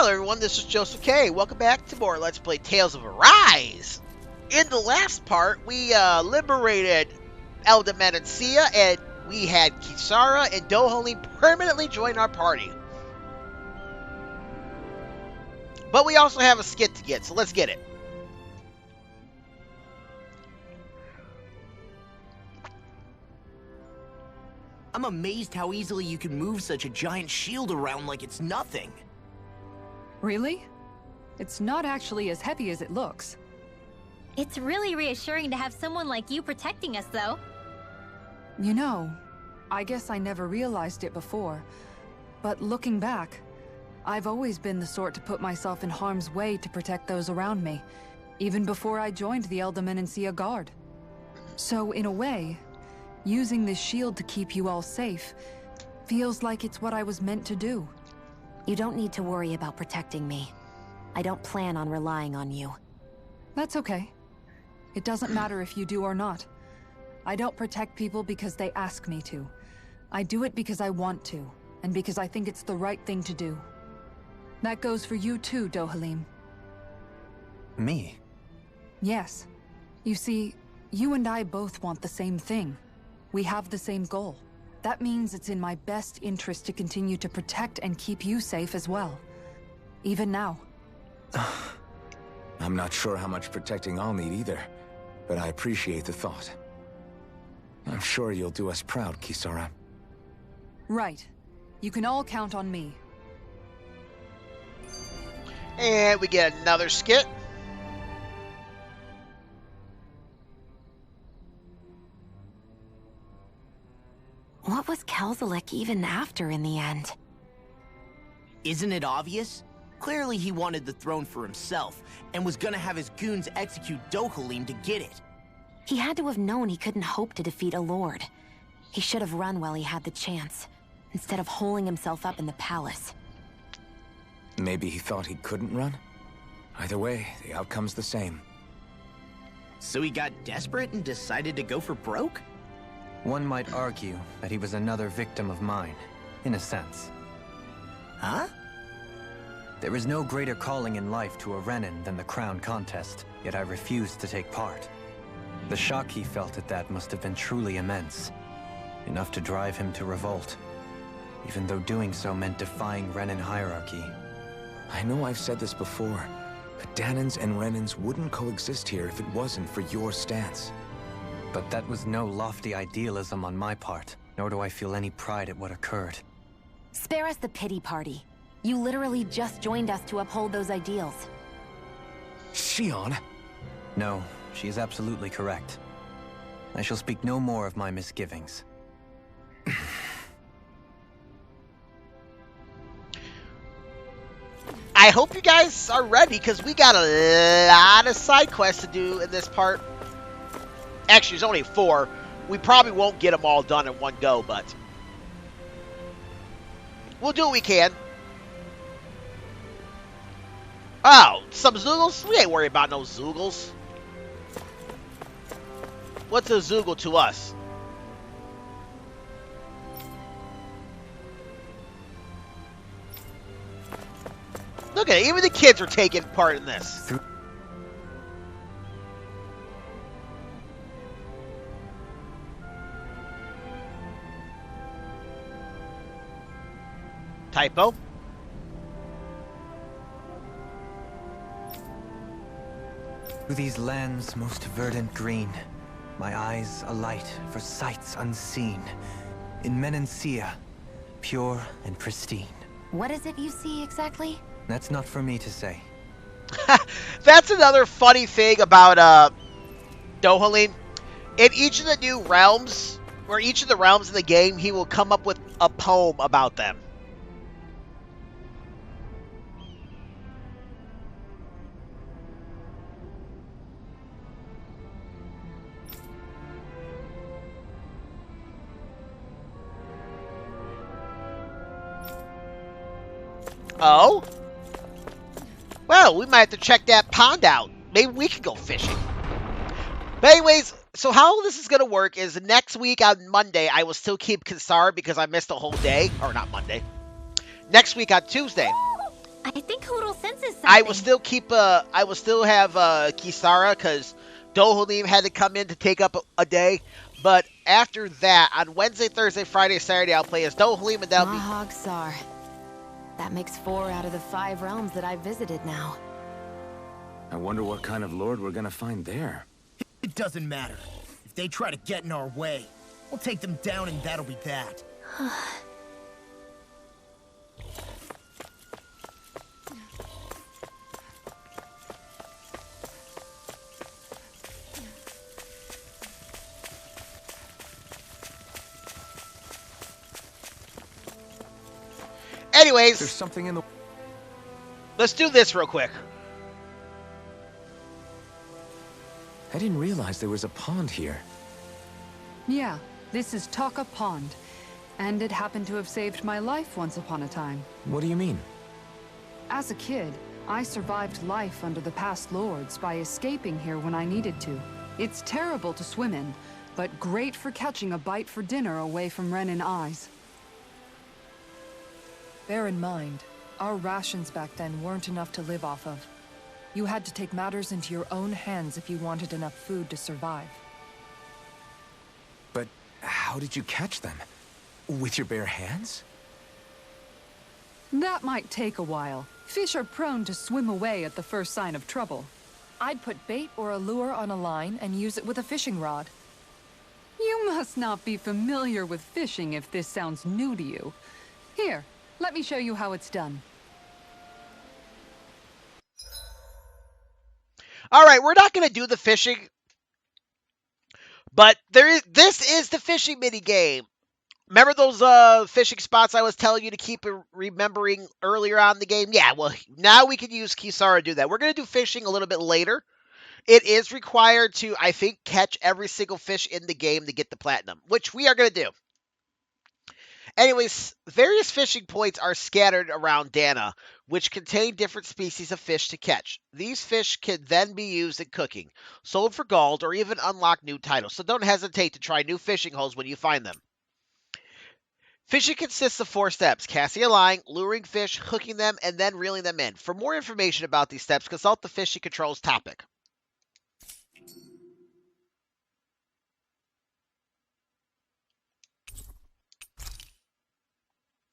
Hello everyone, this is Joseph K. Welcome back to more Let's Play Tales of Arise. In the last part, we liberated Elde Menancia, and we had Kisara and Dohalim permanently join our party. But we also have a skit to get, so let's get it. I'm amazed how easily you can move such a giant shield around like it's nothing. Really? It's not actually as heavy as it looks. It's really reassuring to have someone like you protecting us, though. You know, I guess I never realized it before, but looking back, I've always been the sort to put myself in harm's way to protect those around me, even before I joined the Elde Menancia Guard. So, in a way, using this shield to keep you all safe feels like it's what I was meant to do. You don't need to worry about protecting me. I don't plan on relying on you. That's okay. It doesn't matter if you do or not. I don't protect people because they ask me to. I do it because I want to, and because I think it's the right thing to do. That goes for you too, Dohalim. Me? Yes. You see, you and I both want the same thing. We have the same goal. That means it's in my best interest to continue to protect and keep you safe as well. Even now. I'm not sure how much protecting I'll need either, but I appreciate the thought. I'm sure you'll do us proud, Kisara. Right. You can all count on me. And we get another skit. What was Kelzalek even after in the end? Isn't it obvious? Clearly he wanted the throne for himself, and was gonna have his goons execute Dohalim to get it. He had to have known he couldn't hope to defeat a lord. He should have run while he had the chance, instead of holding himself up in the palace. Maybe he thought he couldn't run? Either way, the outcome's the same. So he got desperate and decided to go for broke? One might argue that he was another victim of mine, in a sense. Huh? There is no greater calling in life to a Renin than the crown contest, yet I refused to take part. The shock he felt at that must have been truly immense, enough to drive him to revolt, even though doing so meant defying Renin hierarchy. I know I've said this before, but Danans and Renins wouldn't coexist here if it wasn't for your stance. But that was no lofty idealism on my part, nor do I feel any pride at what occurred. Spare us the pity party. You literally just joined us to uphold those ideals. Shion? No, she is absolutely correct. I shall speak no more of my misgivings. I hope you guys are ready, because we got a lot of side quests to do in this part. Actually, there's only 4. We probably won't get them all done in one go, but we'll do what we can. Oh, some Zoogles? We ain't worried about no Zoogles. What's a Zoogle to us? Look at it, even the kids are taking part in this. Typo. Through these lands most verdant green, my eyes alight for sights unseen. In Menancia, pure and pristine. What is it you see exactly? That's not for me to say. That's another funny thing about Dohalim. In each of the new realms, or each of the realms in the game, he will come up with a poem about them. Oh? Well, we might have to check that pond out. Maybe we can go fishing. But anyways, so how this is going to work is next week on Monday, I will still keep Kisara because I missed a whole day. Or not Monday. Next week on Tuesday, I think Hoodle senses something. I will still have Kisara, because Dohalim had to come in to take up a day. But after that, on Wednesday, Thursday, Friday, Saturday, I'll play as Dohalim, and that'll be... Mahag Saar. That makes 4 out of the 5 realms that I've visited now. I wonder what kind of lord we're gonna find there. It doesn't matter. If they try to get in our way, we'll take them down and that'll be that. Anyways, There's something in the... let's do this real quick. I didn't realize there was a pond here. Yeah, this is Talka Pond. And it happened to have saved my life once upon a time. What do you mean? As a kid, I survived life under the past lords by escaping here when I needed to. It's terrible to swim in, but great for catching a bite for dinner away from Renin eyes. Bear in mind, our rations back then weren't enough to live off of. You had to take matters into your own hands if you wanted enough food to survive. But how did you catch them? With your bare hands? That might take a while. Fish are prone to swim away at the first sign of trouble. I'd put bait or a lure on a line and use it with a fishing rod. You must not be familiar with fishing if this sounds new to you. Here, let me show you how it's done. All right, we're not going to do the fishing, but this is the fishing mini game. Remember those fishing spots I was telling you to keep remembering earlier on in the game? Yeah, well, now we can use Kisara to do that. We're going to do fishing a little bit later. It is required to, I think, catch every single fish in the game to get the platinum, which we are going to do. Anyways, various fishing points are scattered around Dana, which contain different species of fish to catch. These fish can then be used in cooking, sold for gold, or even unlock new titles, so don't hesitate to try new fishing holes when you find them. Fishing consists of 4 steps: casting a line, luring fish, hooking them, and then reeling them in. For more information about these steps, consult the Fishing Controls topic.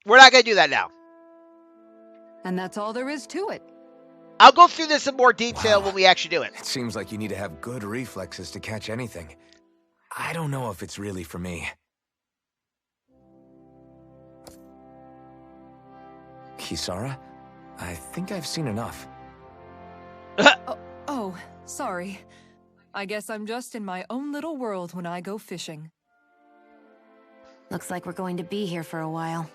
We're not going to do that now. And that's all there is to it. I'll go through this in more detail when we actually do it. It seems like you need to have good reflexes to catch anything. I don't know if it's really for me. Kisara? I think I've seen enough. Oh, sorry. I guess I'm just in my own little world when I go fishing. Looks like we're going to be here for a while.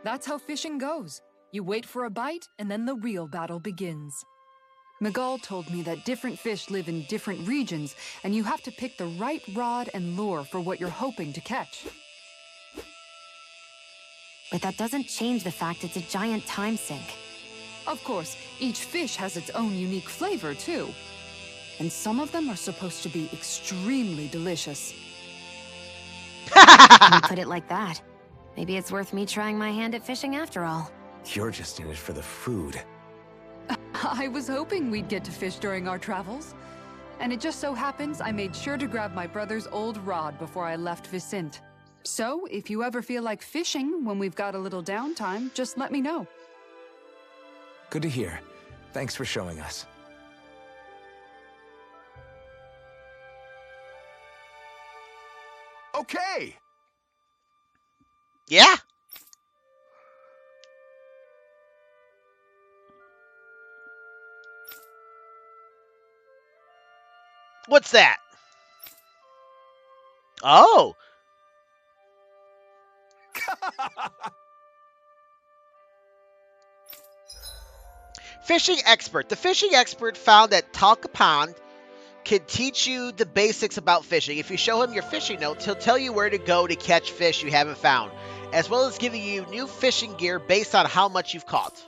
That's how fishing goes. You wait for a bite, and then the real battle begins. Migal told me that different fish live in different regions, and you have to pick the right rod and lure for what you're hoping to catch. But that doesn't change the fact it's a giant time sink. Of course, each fish has its own unique flavor, too. And some of them are supposed to be extremely delicious. When you put it like that, maybe it's worth me trying my hand at fishing after all. You're just in it for the food. I was hoping we'd get to fish during our travels. And it just so happens I made sure to grab my brother's old rod before I left Viscint. So, if you ever feel like fishing when we've got a little downtime, just let me know. Good to hear. Thanks for showing us. Okay! Yeah? What's that? Oh! Fishing expert. The fishing expert found that Talka Pond can teach you the basics about fishing. If you show him your fishing notes, he'll tell you where to go to catch fish you haven't found, as well as giving you new fishing gear based on how much you've caught.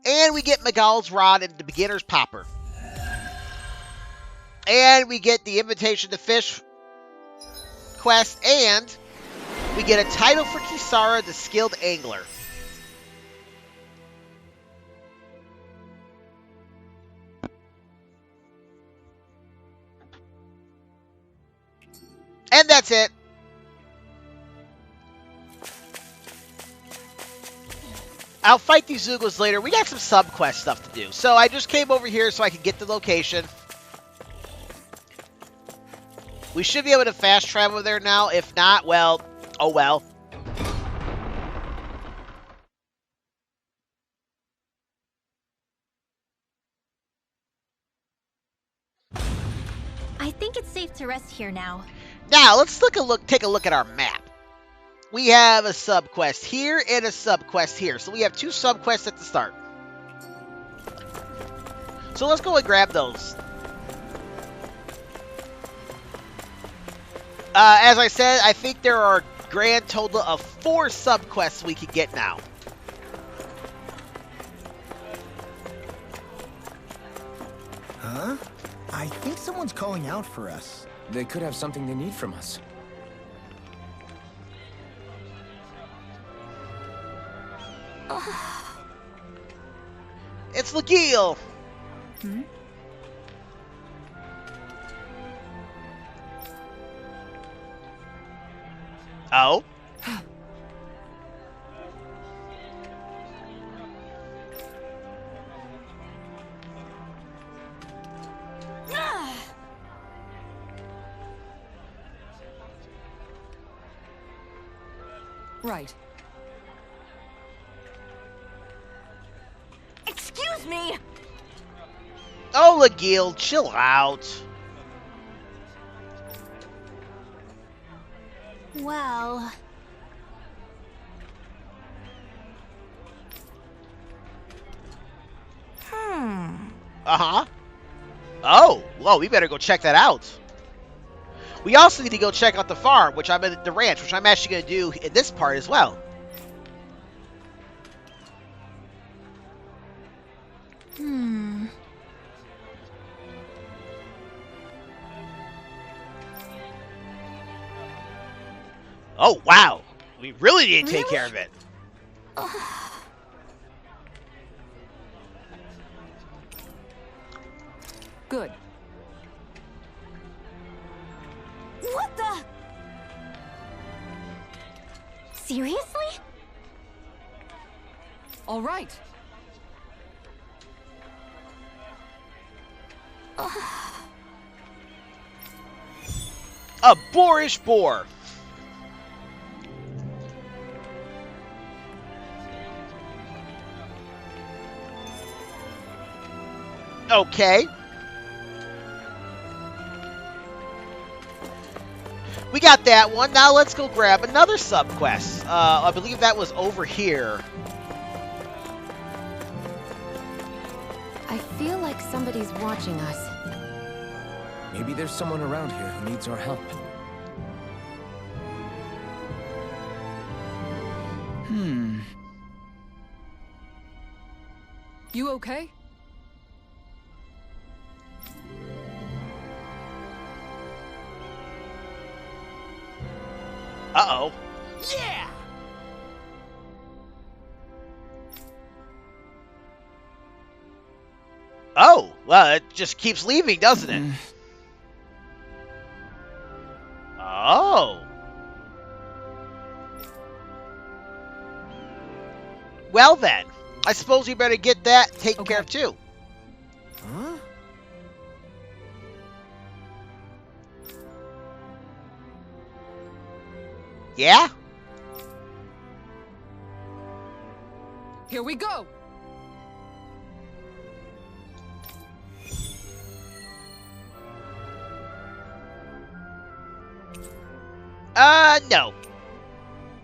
And we get Migal's rod and the beginner's popper. And we get the invitation to fish quest, and we get a title for Kisara, the skilled angler. And that's it. I'll fight these Zugos later. We got some sub-quest stuff to do. So I just came over here so I could get the location. We should be able to fast travel there now. If not, well, oh well. I think it's safe to rest here now. Now, let's take a look at our map. We have a sub-quest here and a sub-quest here. So we have 2 sub-quests at the start. So let's go and grab those. As I said, I think there are a grand total of 4 sub-quests we can get now. Huh? I think someone's calling out for us. They could have something they need from us. It's Lagill! Hmm? Oh? Right. Excuse me! Oh, Lagill, chill out. Well, Uh-huh. Oh, whoa, we better go check that out. We also need to go check out the farm, which I'm at the ranch, which I'm actually going to do in this part as well. Oh, wow. We really need to take care of it. Good. What the? Seriously? All right. A boorish boar. Okay. We got that one. Now let's go grab another sub-quest. I believe that was over here. I feel like somebody's watching us. Maybe there's someone around here who needs our help. You okay? Uh-oh. Yeah! Oh, well, it just keeps leaving, doesn't it? Oh. Well then, I suppose we better get that taken care of too. Huh? Yeah? Here we go. No.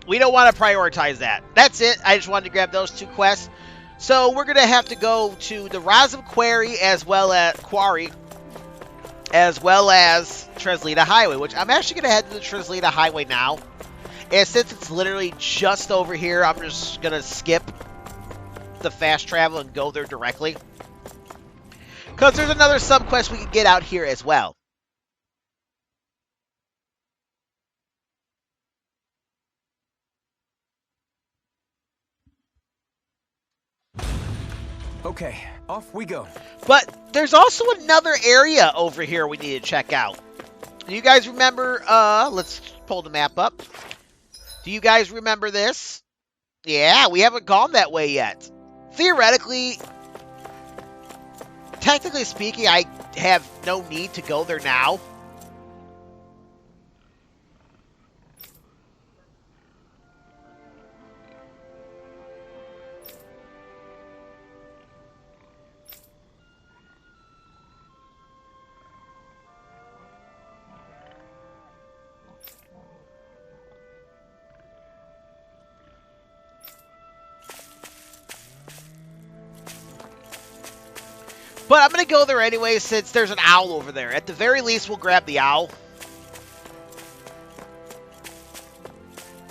We don't want to prioritize that. That's it. I just wanted to grab those 2 quests. So we're going to have to go to the Razum Quarry as well as Traslida Highway, which I'm actually going to head to the Traslida Highway now. And since it's literally just over here, I'm just going to skip the fast travel and go there directly. Because there's another sub-quest we can get out here as well. Okay, off we go. But there's also another area over here we need to check out. Do you guys remember, let's pull the map up. Do you guys remember this? Yeah, we haven't gone that way yet. Theoretically, technically speaking, I have no need to go there now. But I'm going to go there anyway since there's an owl over there. At the very least, we'll grab the owl.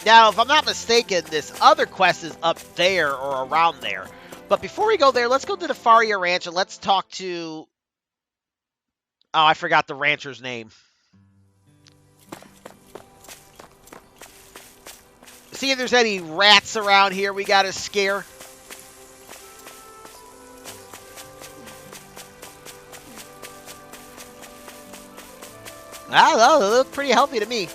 Now, if I'm not mistaken, this other quest is up there or around there. But before we go there, let's go to the Faria Ranch and let's talk to... Oh, I forgot the rancher's name. See if there's any rats around here we got to scare. I don't know, they look pretty healthy to me.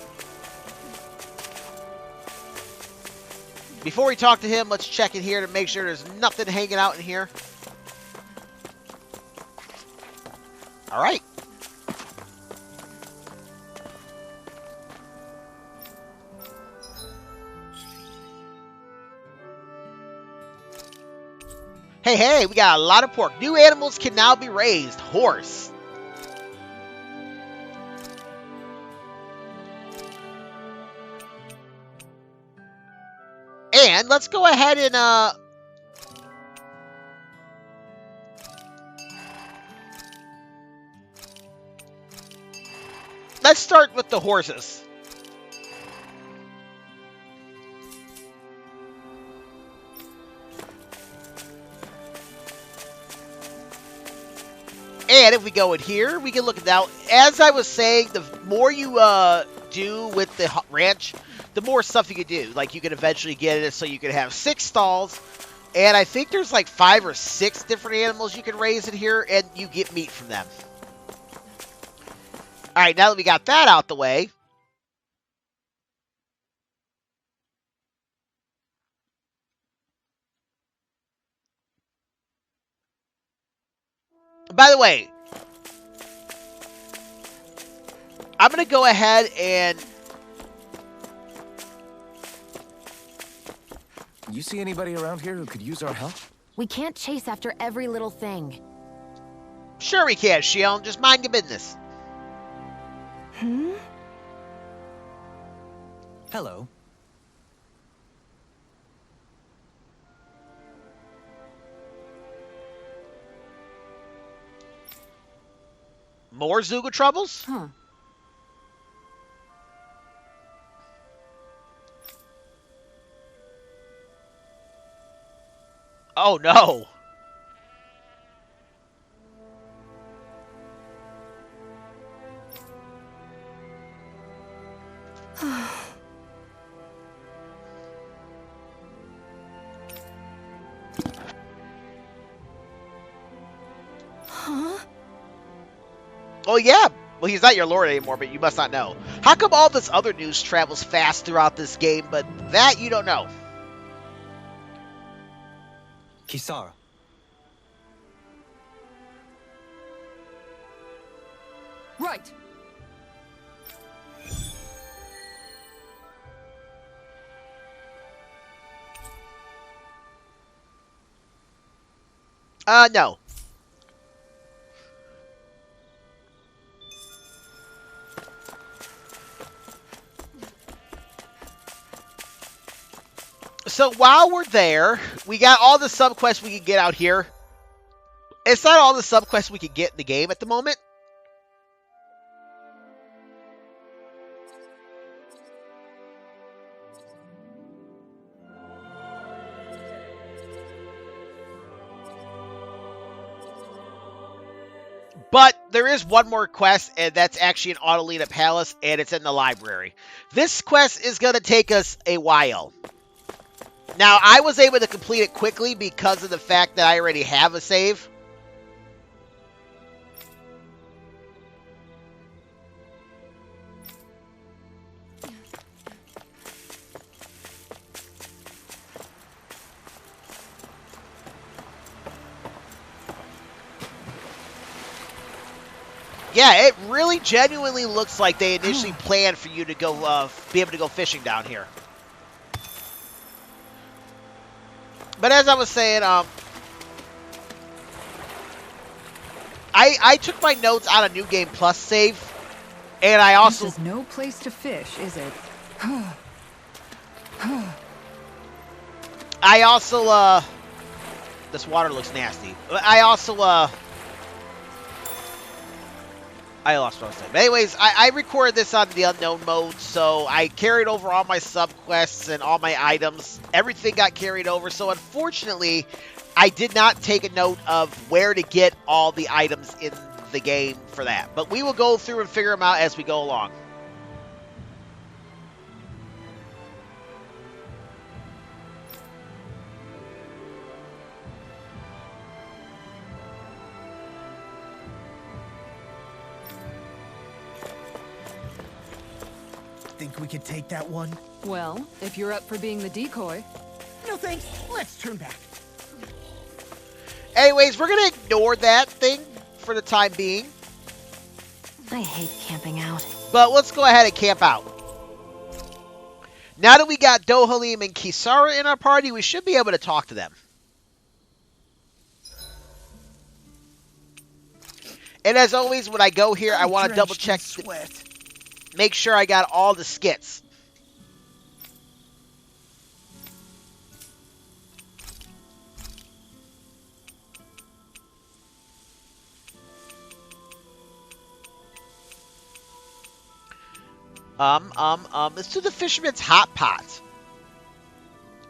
Before we talk to him, let's check in here to make sure there's nothing hanging out in here. Alright. Hey, we got a lot of pork. New animals can now be raised. Horse. And let's go ahead and, let's start with the horses. And if we go in here, we can look at now. As I was saying, the more you do with the ranch, the more stuff you can do. Like, you can eventually get it so you can have 6 stalls. And I think there's like 5 or 6 different animals you can raise in here, and you get meat from them. Alright, now that we got that out the way. By the way, I'm going to go ahead and... You see anybody around here who could use our help? We can't chase after every little thing. Sure we can, Shion. Just mind your business. Hello. More Zuga troubles? Huh. Oh, no. Huh? Oh, yeah. Well, he's not your lord anymore, but you must not know. How come all this other news travels fast throughout this game, but that you don't know? Kisara. Right. No. So while we're there, we got all the subquests we can get out here. It's not all the subquests we can get in the game at the moment. But there is one more quest, and that's actually in Audelina Palace, and it's in the library. This quest is going to take us a while. Now, I was able to complete it quickly because of the fact that I already have a save. Yeah, it really genuinely looks like they initially planned for you to go be able to go fishing down here. But as I was saying, I took my notes on a New Game Plus save, and I also... This is no place to fish, is it? I also, this water looks nasty. I also, I lost what I was saying. But anyways, I recorded this on the unknown mode, so I carried over all my subquests and all my items. Everything got carried over, so unfortunately, I did not take a note of where to get all the items in the game for that. But we will go through and figure them out as we go along. Think we could take that one? Well, if you're up for being the decoy. No thanks. Let's turn back. Anyways, we're going to ignore that thing for the time being. I hate camping out. But let's go ahead and camp out. Now that we got Dohalim and Kisara in our party, we should be able to talk to them. And as always, when I go here, I want to double check, make sure I got all the skits. Let's do the Fisherman's Hot Pot.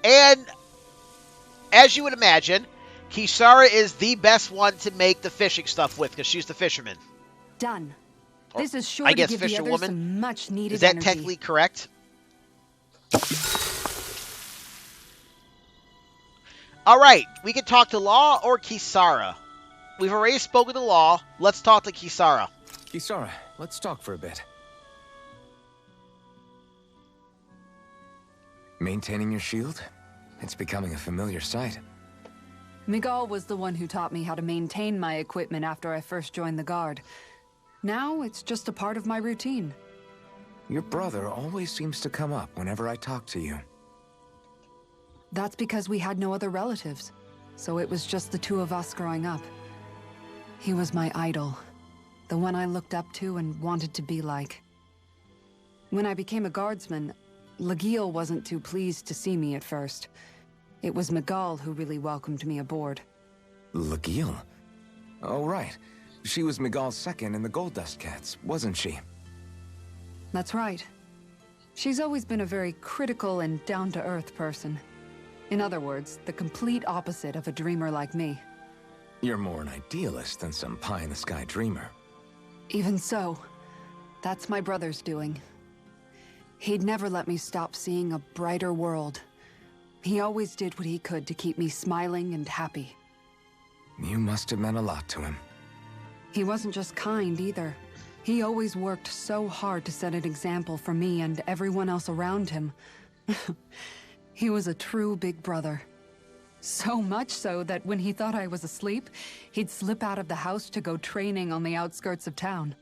And, as you would imagine, Kisara is the best one to make the fishing stuff with, because she's the fisherman. Done. This is sure I to guess give the others fisherwoman. some much needed Is that energy. technically correct? Alright, we can talk to Law or Kisara. We've already spoken to Law. Let's talk to Kisara. Kisara, let's talk for a bit. Maintaining your shield? It's becoming a familiar sight. Migal was the one who taught me how to maintain my equipment after I first joined the Guard. Now it's just a part of my routine. Your brother always seems to come up whenever I talk to you. That's because we had no other relatives, so it was just the two of us growing up. He was my idol, the one I looked up to and wanted to be like. When I became a guardsman, Lagill wasn't too pleased to see me at first. It was Migal who really welcomed me aboard. Lagill? Oh, right. She was Migal's second in the Gold Dust Cats, wasn't she? That's right. She's always been a very critical and down-to-earth person. In other words, the complete opposite of a dreamer like me. You're more an idealist than some pie-in-the-sky dreamer. Even so, that's my brother's doing. He'd never let me stop seeing a brighter world. He always did what he could to keep me smiling and happy. You must have meant a lot to him. He wasn't just kind either. He always worked so hard to set an example for me and everyone else around him. He was a true big brother. So much so that when he thought I was asleep, he'd slip out of the house to go training on the outskirts of town.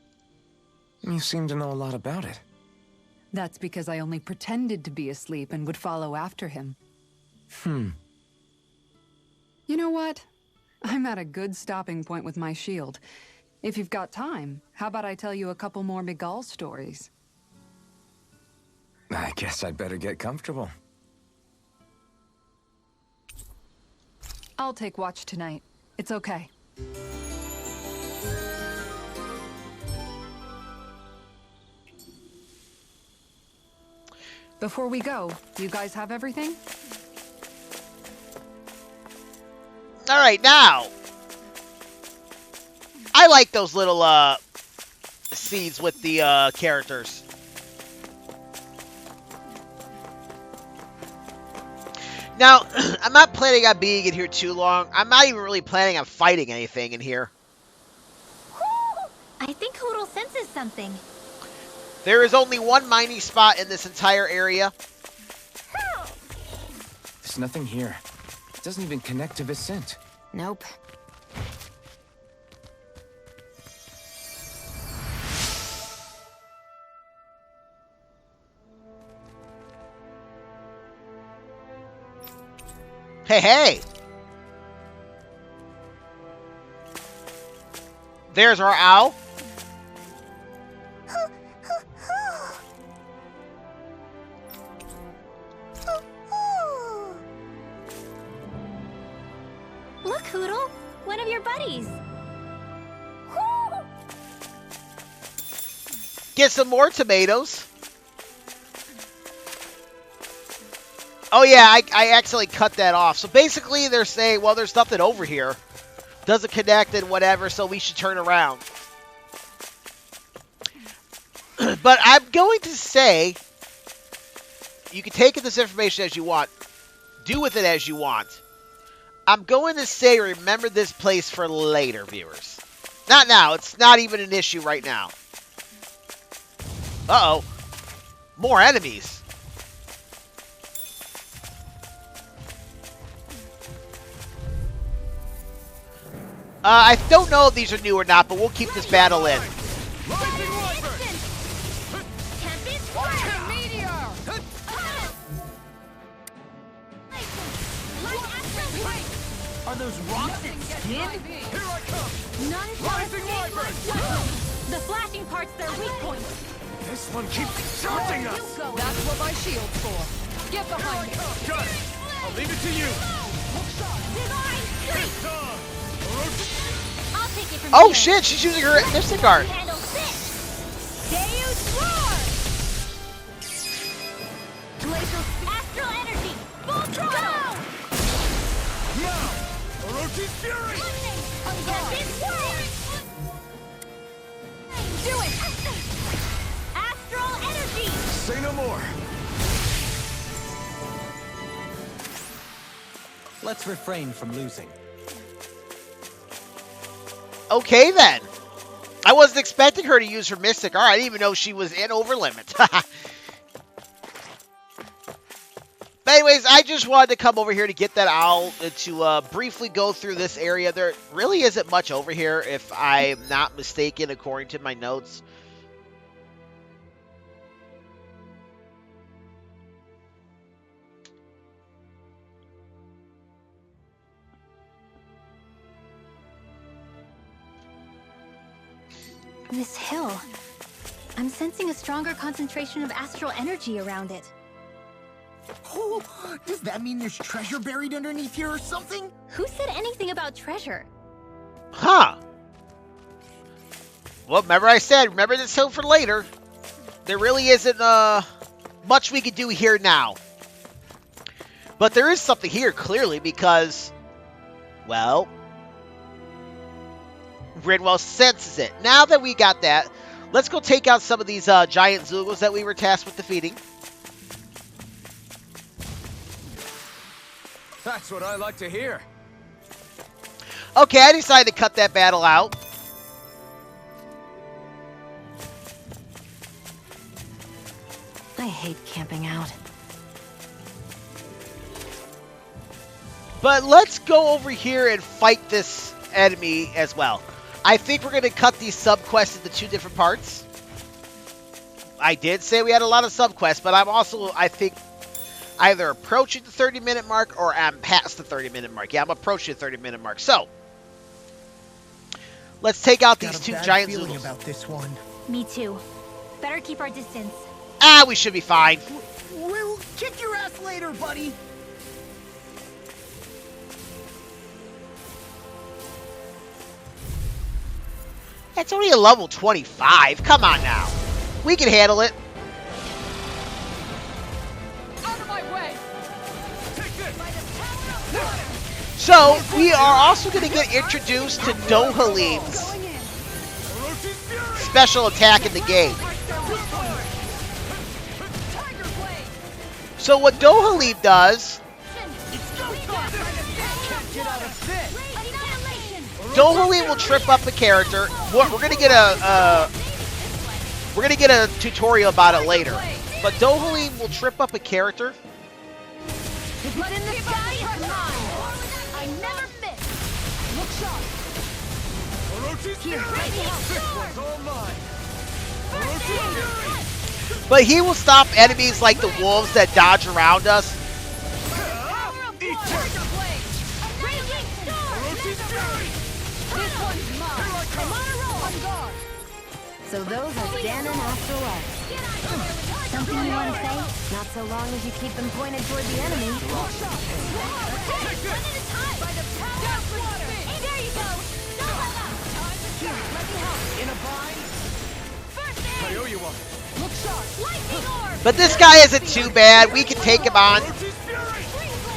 You seem to know a lot about it. That's because I only pretended to be asleep and would follow after him. You know what? I'm at a good stopping point with my shield. If you've got time, how about I tell you a couple more Migal stories? I guess I'd better get comfortable. I'll take watch tonight. It's okay. Before we go, you guys have everything? Alright, now. I like those little seeds with the characters. Now, I'm not planning on being in here too long. I'm not even really planning on fighting anything in here. I think Hoodle senses something. There is only one mining spot in this entire area. There's nothing here. It doesn't even connect to Viscint. Nope. Hey, hey! There's our owl. Look, Hoodle, one of your buddies. Get some more tomatoes. Oh yeah, I accidentally cut that off. So basically they're saying, well, there's nothing over here. Doesn't connect and whatever, so we should turn around. But I'm going to say, you can take this information as you want. Do with it as you want. I'm going to say remember this place for later, viewers. Not now. It's not even an issue right now. Uh-oh. More enemies. I don't know if these are new or not, but we'll keep this battle in. Are those rocks in skin? Here I come! The flashing part's their weak point. This one keeps charging us! That's what my shield's for. Get behind me. Got it! I'll leave it to you! I'll take it from Oh here. shit, she's using her mystic art. Handle this. Deus roar! Glacial astral energy. Full throttle. Now! Orochi's fury! Get this world. Do it. Astral energy. Say no more! Let's refrain from losing. Okay then. I wasn't expecting her to use her mystic art. I didn't even know she was in over limit. But anyways, I just wanted to come over here to get that owl to briefly go through this area. There really isn't much over here, if I'm not mistaken, according to my notes. This hill. I'm sensing a stronger concentration of astral energy around it. Oh, does that mean there's treasure buried underneath here or something? Who said anything about treasure? Huh. Well, remember I said, remember this hill for later. There really isn't much we could do here now. But there is something here, clearly, because, well, Rinwell senses it. Now that we got that, let's go take out some of these giant Zoogles that we were tasked with defeating. That's what I like to hear. Okay, I decided to cut that battle out. I hate camping out. But let's go over here and fight this enemy as well. I think we're going to cut these subquests into two different parts. I did say we had a lot of subquests, but I'm also, I think, either approaching the 30-minute mark or I'm past the 30-minute mark. Yeah, I'm approaching the 30-minute mark. So, let's take out these two giant Zoogles. About this one. Me too. Better keep our distance. Ah, we should be fine. We'll kick your ass later, buddy. That's only a level 25. Come on now. We can handle it. Out of my way! So, we are also going to get introduced to Dohalim's special attack in the game. So what Dohalim does, Dohalim will trip up a character. We're gonna get a tutorial about it later. But Dohalim will trip up a character. But in the sky, I never miss. Look sharp. But he will stop enemies like the wolves that dodge around us. This one's mine. I'm on a roll. On guard. So those are Dan and Astral. Something you want to say? Not so long as you keep them pointed toward the enemy. One at a time. By the power of water. Hey, there you go. Don't let up. Here, let me help. In a bind? First aid. I owe you one. Look sharp. Lightning orb. But this guy isn't too bad. We can take him on.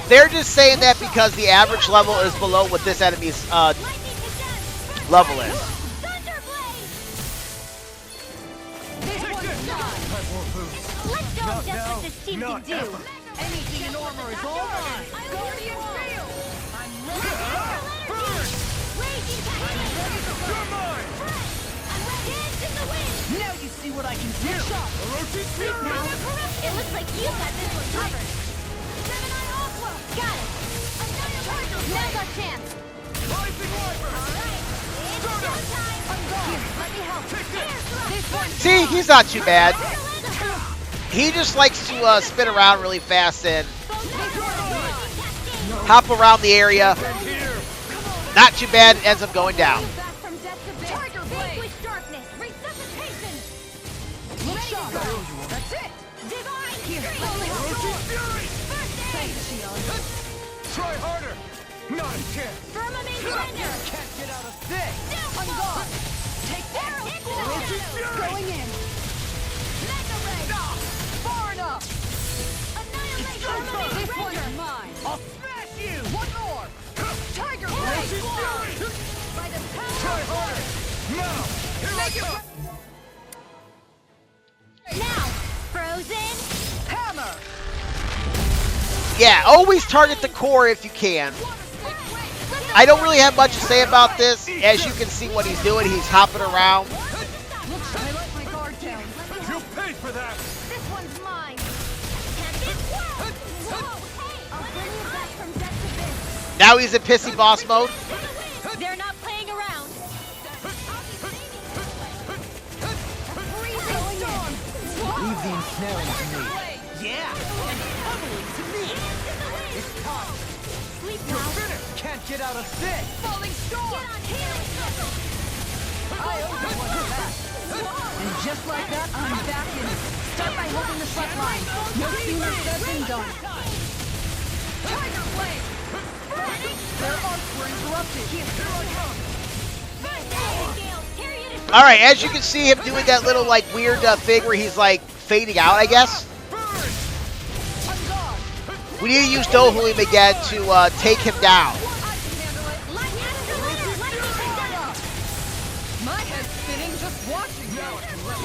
They're just saying that because the average level is below what this enemy's level is. Let's show them just what this team can do. Anything in armor is all mine. Guardian field. I'm ready. Raging cascade. You're mine. I'm ready. Dance in the wind. Now you see what I can do. It looks like you got this one covered. Gemini Aqua. Got it. Now's our chance. Rising Wiper. All right. It's showtime. I'm going. Let me help. This one. See, he's not too bad. He just likes to spin around really fast and hop around the area. Not too bad, ends up going down. Back from death to Tiger Blade. Darkness. Resuscitation. Look sharp. That's it. Divine. Here. First aid. Try harder. Not a chance. Firmament surrender. Can't get out of this. On guard. Take that. Going in. Mega ray. Far enough. Annihilate. This one's mine. I'll smash you. One more. Tiger Blade. By the power Try of harder. Now. Here I come. now. Frozen. Hammer. Yeah, always target the core if you can. I don't really have much to say about this. As you can see what he's doing, he's hopping around. I let my guard down. You paid for that. This one's mine. Can't get whoa. Hey, I'll bring you back from death to this. Now he's in pissy boss mode. They're not playing around. Freezing storm. Leave the ensnaring to me. Yeah. And heavily to me. It's time. Sleep You're now. finished. Can't get out of this. Falling storm. Get on healing circle. I owe you one for that. And just like that, I'm back in it. Start by holding the front line. No sooner said than done. Tiger Blade. Their arcs were interrupted. First aid, Gale. Carry it as All right, as you can see him doing that little like weird thing where he's like fading out, I guess. on guard. We need to use Dohalim again to take him down. I can handle it. Lightning orb. My head's spinning just watching you.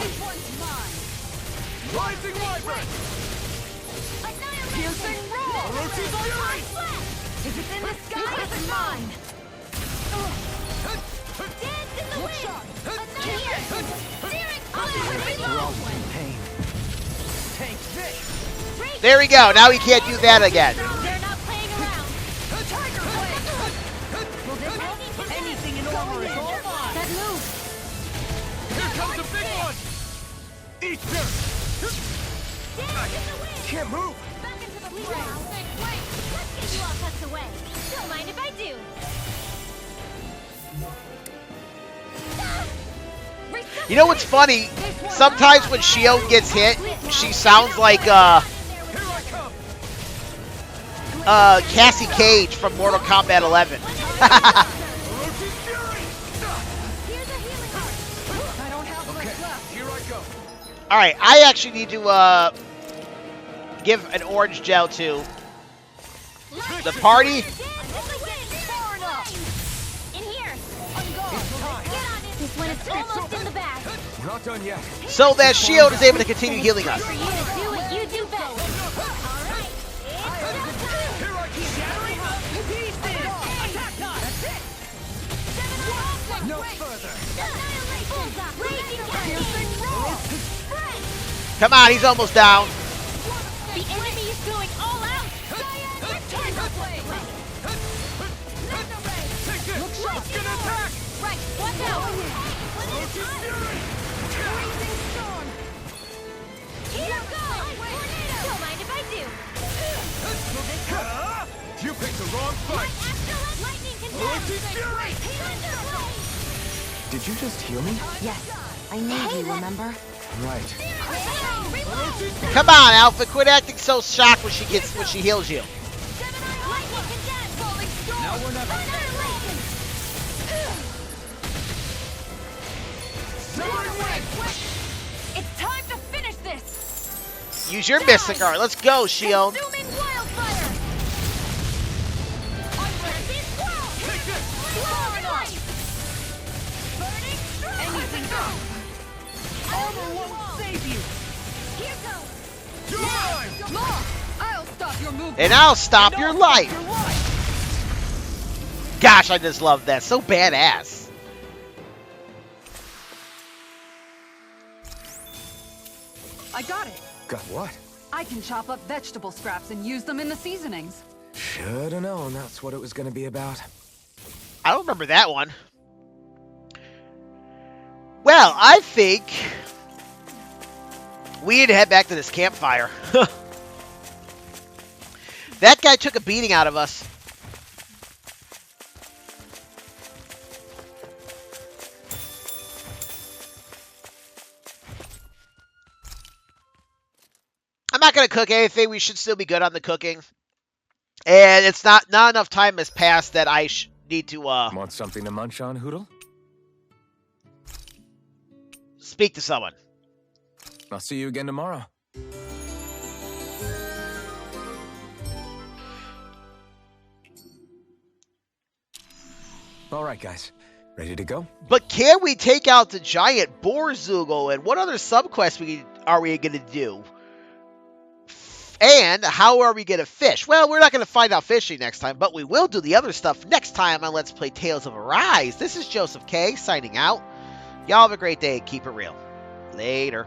This one's mine. Rising Wiper. Annihilate. Piercing roar. If it's in the sky, it's mine. Dance in the wind. Annihilate. Steering clear. Reload. Pain. Take this. There we go. Now he can't do that again. They're not playing around. Tiger Blade. Will this Anything in armor is all mine. That move. Here comes the big one. Eat dirt. Dance in the wind. Can't move. Back into the fray. Wait, let's get you all tucked away. Don't mind if I do. You know what's funny? Sometimes when Shield gets hit, she sounds like Here I come. Cassie Cage from Mortal Kombat 11. Here's a healing heart. I don't have much left. Here I go. All right, I actually need to give an orange gel to the party. Far enough. In here. On guard. Get on it. This one is almost in the bag. We're not done yet. So that Shield is able to continue healing us. For you to do what you do best. All right. It's showtime. Here I come. Shattering up. Pieces. Attack time. That's it. No further. Annihilate. Bullseye. Raging cascade. Spread. Come on, he's almost down. The enemy is going all out. Tiger Blade. Mega ray. Take this. It's gonna attack. Right. Watch out. Freezing storm. Here goes. Tornado. Don't mind if I do. You picked the wrong fight. Astral lightning can Did you just heal me? Yes, I need you, remember? Right. Come on, Alpha, quit acting so shocked when she heals you. Now we're not. It's time to finish this. Use your Mystic Art. Let's go, Shion. Consuming wildfire. Anything goes. Armor won't save you. Here goes. I'll stop your movement. And I'll stop your life. Gosh, I just love that. So badass. I got it. Got what? I can chop up vegetable scraps and use them in the seasonings. Should've known that's what it was gonna be about. I don't remember that one. Well, I think we need to head back to this campfire. That guy took a beating out of us. I'm not going to cook anything. We should still be good on the cooking. And it's not enough time has passed that I need to Want something to munch on, Hoodle? speak to someone. I'll see you again tomorrow. All right, guys. Ready to go? But can we take out the giant boar Zoogle? And what other subquests are we going to do? And how are we going to fish? Well, we're not going to find out fishing next time, but we will do the other stuff next time on Let's Play Tales of Arise. This is Joseph K. signing out. Y'all have a great day and keep it real. Later.